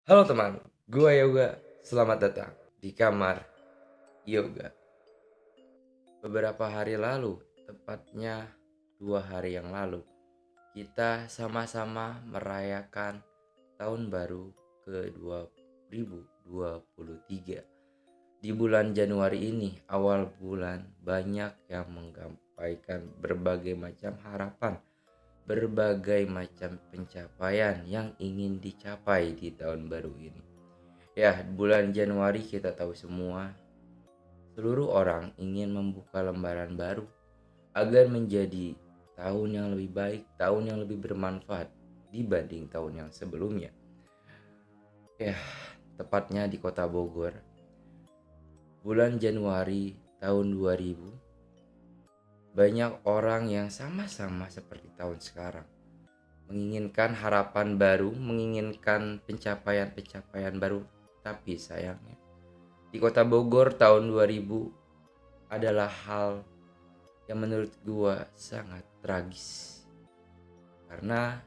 Halo teman, gua Yoga. Selamat datang di kamar Yoga. Beberapa hari lalu, tepatnya 2 hari yang lalu, kita sama-sama merayakan tahun baru ke 2023. Di bulan Januari ini, awal bulan, banyak yang menggampaikan berbagai macam harapan, berbagai macam pencapaian yang ingin dicapai di tahun baru ini. Ya, bulan Januari kita tahu semua, seluruh orang ingin membuka lembaran baru agar menjadi tahun yang lebih baik, tahun yang lebih bermanfaat dibanding tahun yang sebelumnya. Ya, tepatnya di kota Bogor, bulan Januari tahun 2000, banyak orang yang sama-sama seperti tahun sekarang menginginkan harapan baru, menginginkan pencapaian-pencapaian baru, tapi sayangnya di kota Bogor tahun 2000 adalah hal yang menurut gua sangat tragis. Karena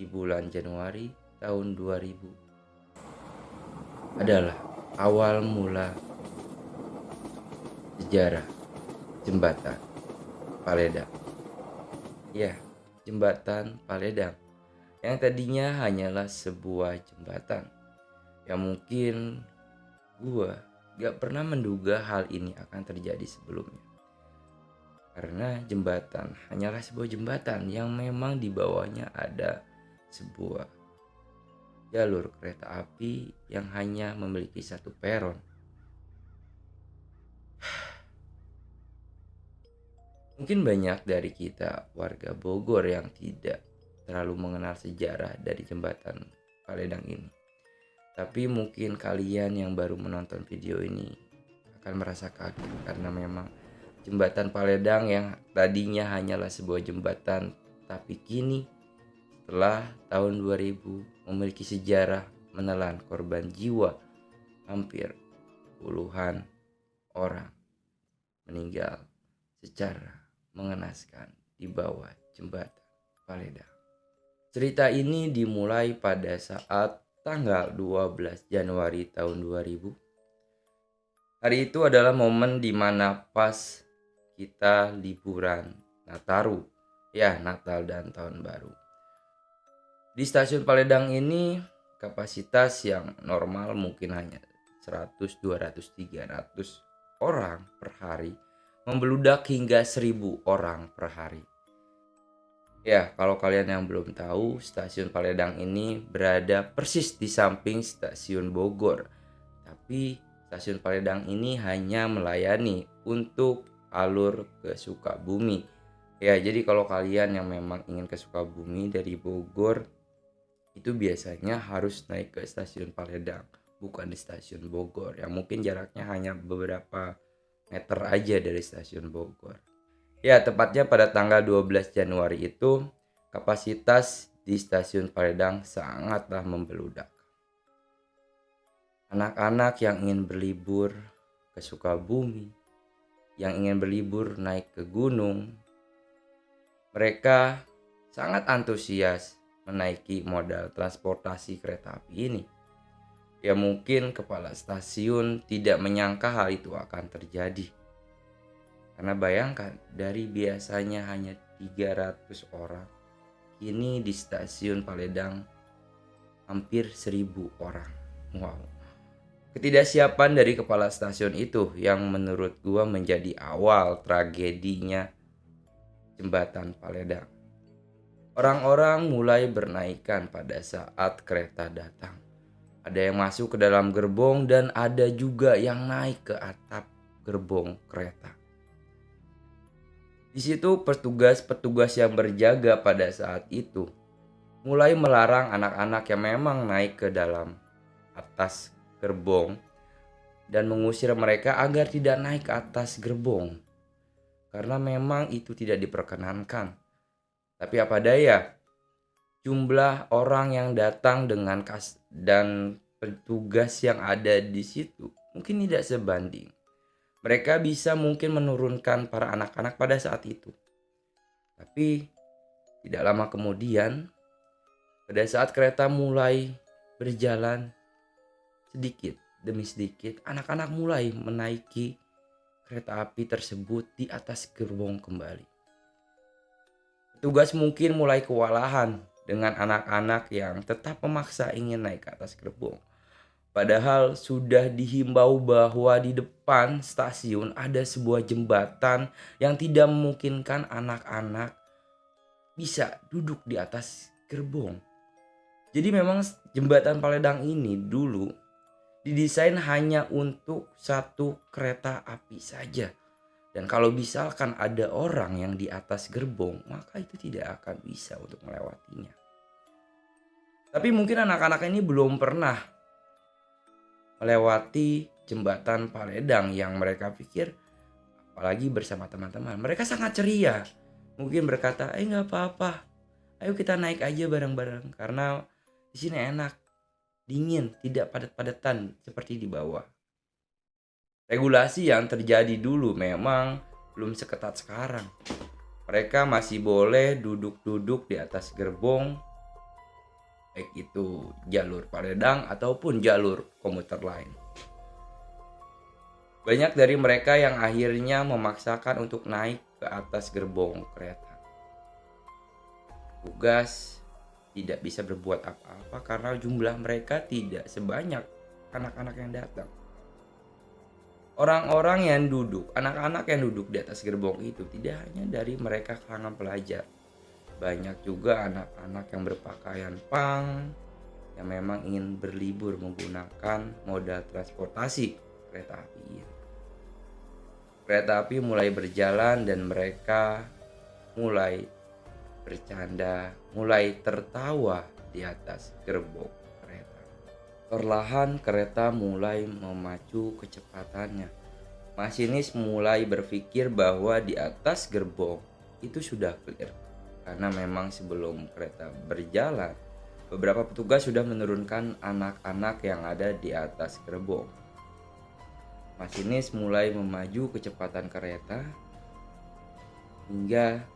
di bulan Januari tahun 2000 adalah awal mula sejarah jembatan Paledang. Ya, jembatan Paledang yang tadinya hanyalah sebuah jembatan yang mungkin gua gak pernah menduga hal ini akan terjadi sebelumnya. Karena jembatan hanyalah sebuah jembatan yang memang di bawahnya ada sebuah jalur kereta api yang hanya memiliki satu peron. Mungkin banyak dari kita warga Bogor yang tidak terlalu mengenal sejarah dari jembatan Paledang ini. Tapi mungkin kalian yang baru menonton video ini akan merasa kaget karena memang jembatan Paledang yang tadinya hanyalah sebuah jembatan, tapi kini setelah tahun 2000 memiliki sejarah menelan korban jiwa, hampir puluhan orang meninggal secara mengenaskan di bawah jembatan Paledang. Cerita ini dimulai pada saat tanggal 12 Januari tahun 2000. Hari itu adalah momen dimana pas kita liburan Nataru, ya Natal dan Tahun Baru. Di stasiun Paledang ini kapasitas yang normal mungkin hanya 100, 200, 300 orang per hari membeludak hingga 1000 orang per hari. Ya, kalau kalian yang belum tahu, stasiun Paledang ini berada persis di samping stasiun Bogor. Tapi stasiun Paledang ini hanya melayani untuk alur ke Sukabumi. Ya, jadi kalau kalian yang memang ingin ke Sukabumi dari Bogor, itu biasanya harus naik ke stasiun Paledang, bukan di stasiun Bogor. Yang mungkin jaraknya hanya beberapa meter aja dari stasiun Bogor. Ya, tepatnya pada tanggal 12 Januari itu kapasitas di stasiun Paledang sangatlah membeludak. Anak-anak yang ingin berlibur ke Sukabumi, yang ingin berlibur naik ke gunung, mereka sangat antusias menaiki modal transportasi kereta api ini. Ya mungkin kepala stasiun tidak menyangka hal itu akan terjadi. Karena bayangkan, dari biasanya hanya 300 orang, kini di stasiun Paledang hampir 1000 orang. Wow. Ketidaksiapan dari kepala stasiun itu yang menurut gua menjadi awal tragedinya jembatan Paledang. Orang-orang mulai bernaikan pada saat kereta datang. Ada yang masuk ke dalam gerbong dan ada juga yang naik ke atap gerbong kereta. Di situ petugas-petugas yang berjaga pada saat itu mulai melarang anak-anak yang memang naik ke dalam atas gerbong dan mengusir mereka agar tidak naik ke atas gerbong. Karena memang itu tidak diperkenankan. Tapi apa daya, jumlah orang yang datang dan petugas yang ada di situ mungkin tidak sebanding. Mereka bisa mungkin menurunkan para anak-anak pada saat itu. Tapi tidak lama kemudian, pada saat kereta mulai berjalan, sedikit demi sedikit anak-anak mulai menaiki kereta api tersebut di atas gerbong kembali. Petugas mungkin mulai kewalahan dengan anak-anak yang tetap memaksa ingin naik ke atas gerbong. Padahal sudah dihimbau bahwa di depan stasiun ada sebuah jembatan yang tidak memungkinkan anak-anak bisa duduk di atas gerbong. Jadi memang jembatan Paledang ini dulu didesain hanya untuk satu kereta api saja. Dan kalau misalkan ada orang yang di atas gerbong, maka itu tidak akan bisa untuk melewatinya. Tapi mungkin anak-anak ini belum pernah melewati jembatan Paledang yang mereka pikir, apalagi bersama teman-teman, mereka sangat ceria. Mungkin berkata, nggak apa-apa, ayo kita naik aja bareng-bareng karena di sini enak, dingin, tidak padat-padatan seperti di bawah. Regulasi yang terjadi dulu memang belum seketat sekarang. Mereka masih boleh duduk-duduk di atas gerbong, baik itu jalur Paledang ataupun jalur komuter lain. Banyak dari mereka yang akhirnya memaksakan untuk naik ke atas gerbong kereta. Tugas tidak bisa berbuat apa-apa karena jumlah mereka tidak sebanyak anak-anak yang datang. Orang-orang yang duduk, anak-anak yang duduk di atas gerbong itu tidak hanya dari mereka kalangan pelajar. Banyak juga anak-anak yang berpakaian pang yang memang ingin berlibur menggunakan moda transportasi kereta api ini. Kereta api mulai berjalan dan mereka mulai bercanda, mulai tertawa di atas gerbong kereta. Perlahan kereta mulai memacu kecepatannya. Masinis mulai berpikir bahwa di atas gerbong itu sudah clear. Karena memang sebelum kereta berjalan, beberapa petugas sudah menurunkan anak-anak yang ada di atas gerbong. Masinis mulai memaju kecepatan kereta hingga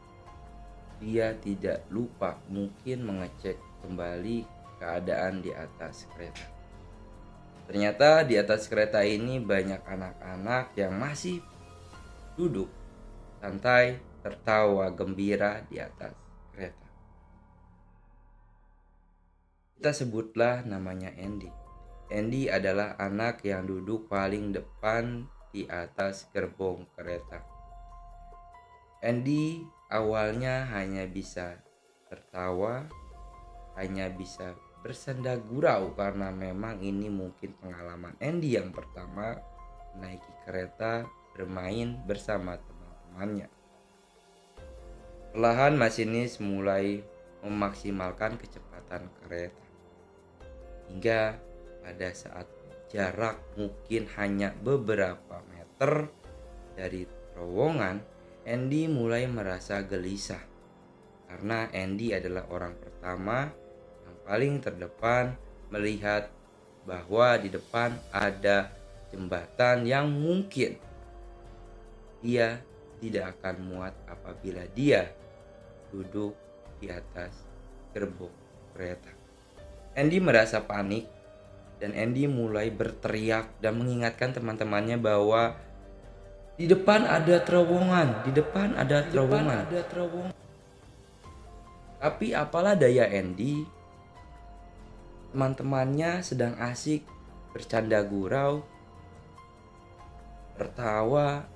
dia tidak lupa mungkin mengecek kembali keadaan di atas kereta. Ternyata di atas kereta ini banyak anak-anak yang masih duduk santai, tertawa gembira di atas kereta. Kita sebutlah namanya Andy. Andy adalah anak yang duduk paling depan di atas gerbong kereta. Andy awalnya hanya bisa tertawa, hanya bisa bersenda gurau karena memang ini mungkin pengalaman Andy yang pertama menaiki kereta bermain bersama teman-temannya. Perlahan masinis mulai memaksimalkan kecepatan kereta. Hingga pada saat jarak mungkin hanya beberapa meter dari terowongan, Andy mulai merasa gelisah karena Andy adalah orang pertama yang paling terdepan melihat bahwa di depan ada jembatan yang mungkin dia tidak akan muat apabila dia duduk di atas gerbong kereta. Andy merasa panik dan Andy mulai berteriak dan mengingatkan teman-temannya bahwa di depan ada terowongan, di depan ada terowongan. Tapi apalah daya Andy, teman-temannya sedang asik bercanda gurau, tertawa,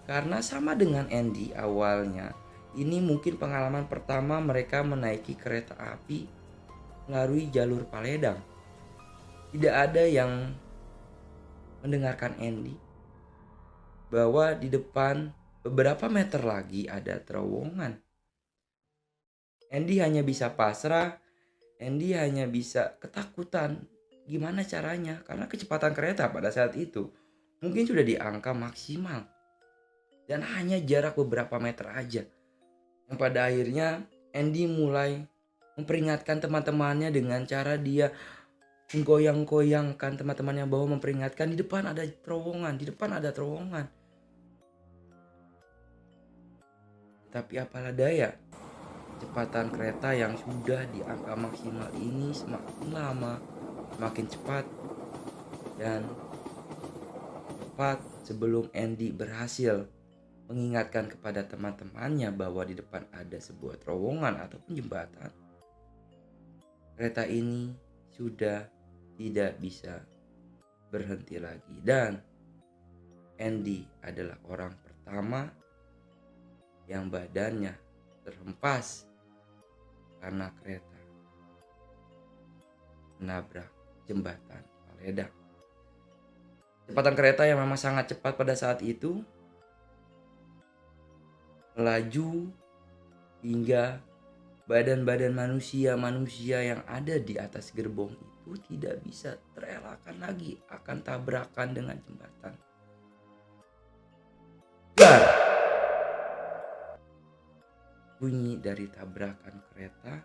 karena sama dengan Andy awalnya. Ini mungkin pengalaman pertama mereka menaiki kereta api melalui jalur Paledang. Tidak ada yang mendengarkan Andy bahwa di depan beberapa meter lagi ada terowongan. Andy hanya bisa pasrah, Andy hanya bisa ketakutan. Gimana caranya? Karena kecepatan kereta pada saat itu mungkin sudah di angka maksimal. Dan hanya jarak beberapa meter aja. Yang pada akhirnya Andy mulai memperingatkan teman-temannya dengan cara dia menggoyang-goyangkan teman-temannya bahwa memperingatkan di depan ada terowongan, di depan ada terowongan. Tapi apalah daya, kecepatan kereta yang sudah di angka maksimal ini semakin lama semakin cepat. Dan tepat sebelum Andy berhasil mengingatkan kepada teman-temannya bahwa di depan ada sebuah terowongan ataupun jembatan, kereta ini sudah tidak bisa berhenti lagi. Dan Andy adalah orang pertama yang badannya terhempas karena kereta menabrak jembatan Paledang. Kecepatan kereta yang memang sangat cepat pada saat itu melaju hingga badan-badan manusia yang ada di atas gerbong itu tidak bisa terelakkan lagi akan tabrakan dengan jembatan. Dar! Bunyi dari tabrakan kereta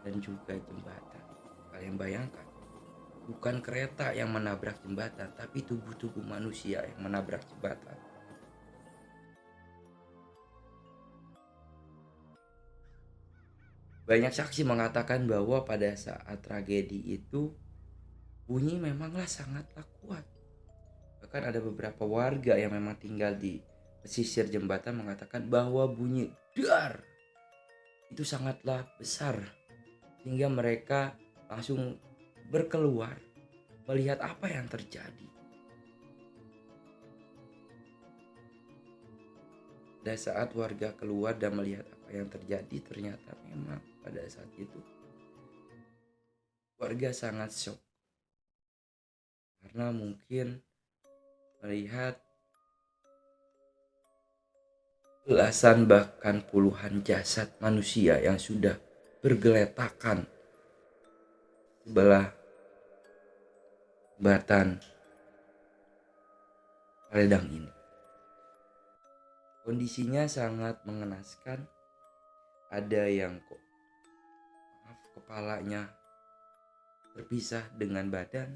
dan juga jembatan. Kalian bayangkan, bukan kereta yang menabrak jembatan, tapi tubuh-tubuh manusia yang menabrak jembatan. Banyak saksi mengatakan bahwa pada saat tragedi itu bunyi memanglah sangatlah kuat. Bahkan ada beberapa warga yang memang tinggal di pesisir jembatan mengatakan bahwa bunyi dar itu sangatlah besar, sehingga mereka langsung berkeluar melihat apa yang terjadi. Pada saat warga keluar dan melihat apa yang terjadi, ternyata memang pada saat itu warga sangat shock karena mungkin melihat belasan bahkan puluhan jasad manusia yang sudah bergeletakan sebelah jembatan Paledang ini. Kondisinya sangat mengenaskan. Ada yang kepalanya terpisah dengan badan.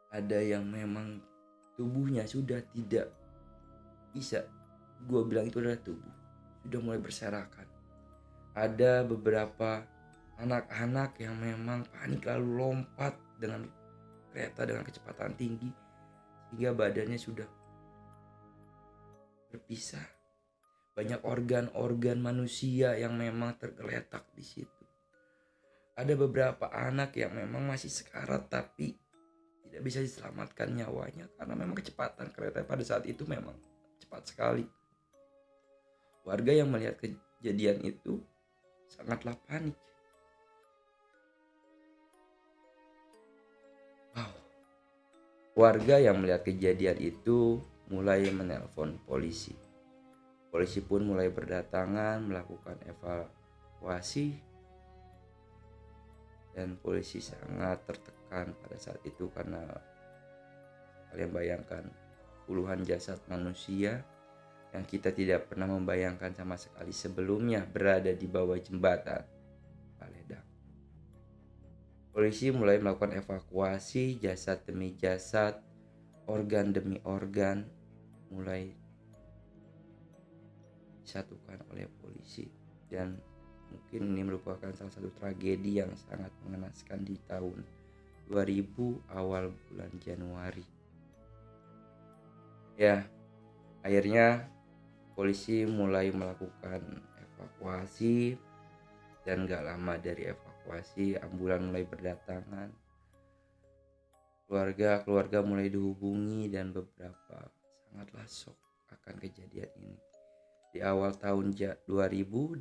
Ada yang memang tubuhnya sudah tidak bisa, gue bilang itu adalah tubuh, sudah mulai berserakan. Ada beberapa anak-anak yang memang panik lalu lompat dengan kereta dengan kecepatan tinggi hingga badannya sudah berpisah. Banyak organ-organ manusia yang memang tergeletak di situ. Ada beberapa anak yang memang masih sekarat tapi tidak bisa diselamatkan nyawanya karena memang kecepatan kereta pada saat itu memang cepat sekali. Warga yang melihat kejadian itu sangatlah panik. Warga yang melihat kejadian itu mulai menelpon polisi. Polisi pun mulai berdatangan melakukan evakuasi, dan polisi sangat tertekan pada saat itu karena kalian bayangkan puluhan jasad manusia yang kita tidak pernah membayangkan sama sekali sebelumnya berada di bawah jembatan Paledang. Polisi mulai melakukan evakuasi jasad demi jasad, organ demi organ, mulai disatukan oleh polisi. Dan mungkin ini merupakan salah satu tragedi yang sangat mengenaskan di tahun 2000 awal bulan Januari. Ya, akhirnya polisi mulai melakukan evakuasi dan gak lama dari evakuasi ambulan mulai berdatangan. Keluarga mulai dihubungi dan beberapa sangatlah shock akan kejadian ini. Di awal tahun 2000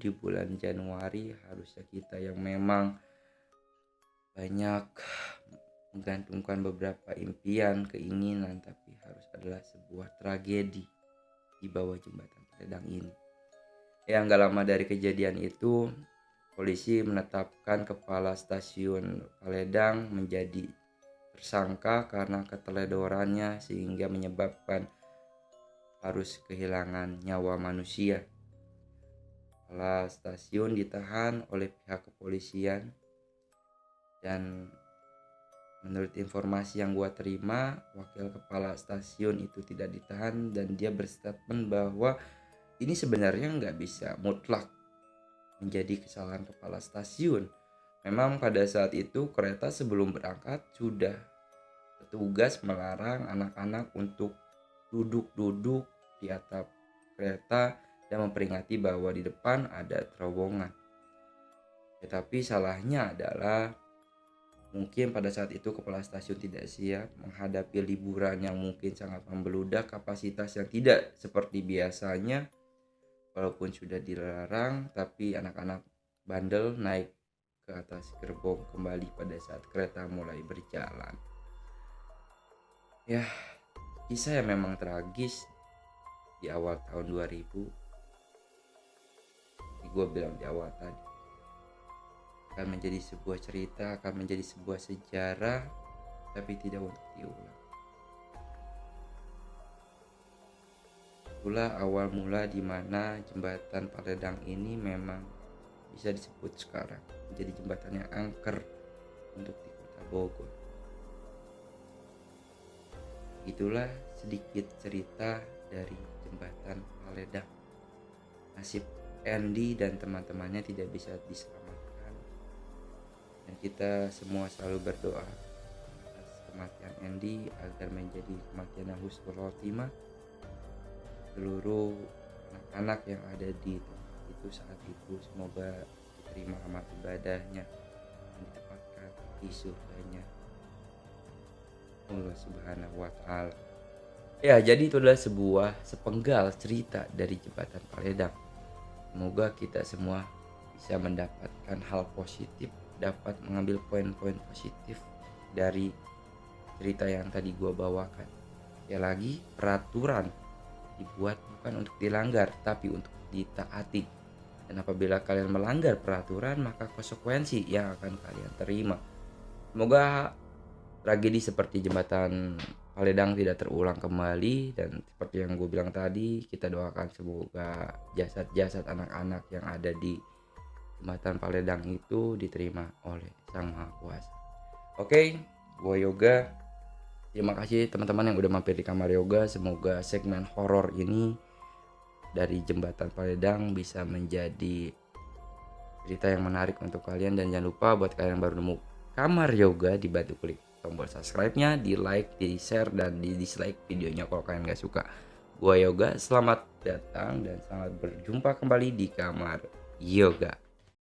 di bulan Januari harusnya kita yang memang banyak menggantungkan beberapa impian, keinginan, tapi harus adalah sebuah tragedi di bawah jembatan Paledang ini. Yang gak lama dari kejadian itu, polisi menetapkan kepala stasiun Paledang menjadi tersangka karena keteledorannya sehingga menyebabkan harus kehilangan nyawa manusia. Kepala stasiun ditahan oleh pihak kepolisian, dan menurut informasi yang gua terima, wakil kepala stasiun itu tidak ditahan dan dia berstatement bahwa ini sebenarnya nggak bisa mutlak menjadi kesalahan kepala stasiun. Memang pada saat itu kereta sebelum berangkat sudah Petugas melarang anak-anak untuk duduk-duduk di atap kereta dan memperingati bahwa di depan ada terowongan. Tetapi salahnya adalah mungkin pada saat itu kepala stasiun tidak siap menghadapi liburan yang mungkin sangat membeludak, kapasitas yang tidak seperti biasanya. Walaupun sudah dilarang, tapi anak-anak bandel naik ke atas gerbong kembali pada saat kereta mulai berjalan. Ya, kisah yang memang tragis di awal tahun 2000. Gue bilang di awal tadi, akan menjadi sebuah cerita, akan menjadi sebuah sejarah, tapi tidak untuk diulang. Itulah awal mula di mana jembatan Paledang ini memang bisa disebut sekarang menjadi jembatan yang angker untuk di kota Bogor. Itulah sedikit cerita dari jembatan Paledang. Nasib Andy dan teman-temannya tidak bisa diselamatkan, dan kita semua selalu berdoa atas kematian Andy agar menjadi kematian yang husnul khotimah. Seluruh anak-anak yang ada di tempat itu saat itu semoga diterima amal ibadahnya dan ditempatkan di surganya Allah Subhanahu wa Ta'ala. Ya, jadi itu adalah sebuah sepenggal cerita dari jembatan Paledang. Semoga kita semua bisa mendapatkan hal positif, dapat mengambil poin-poin positif dari cerita yang tadi gua bawakan. Ya lagi, peraturan dibuat bukan untuk dilanggar, tapi untuk ditaati. Dan apabila kalian melanggar peraturan, maka konsekuensi yang akan kalian terima. Semoga tragedi seperti jembatan Paledang tidak terulang kembali, dan seperti yang gue bilang tadi, kita doakan semoga jasad-jasad anak-anak yang ada di jembatan Paledang itu diterima oleh Sang Maha Kuasa. Oke, gue Yoga. Terima kasih teman-teman yang udah mampir di kamar yoga. Semoga segmen horor ini dari jembatan Paledang bisa menjadi cerita yang menarik untuk kalian. Dan jangan lupa buat kalian yang baru nemu kamar yoga, dibantu klik tombol subscribe-nya, di like, di share, dan di dislike videonya kalau kalian gak suka. Gua Yoga, selamat datang dan selamat berjumpa kembali di kamar yoga.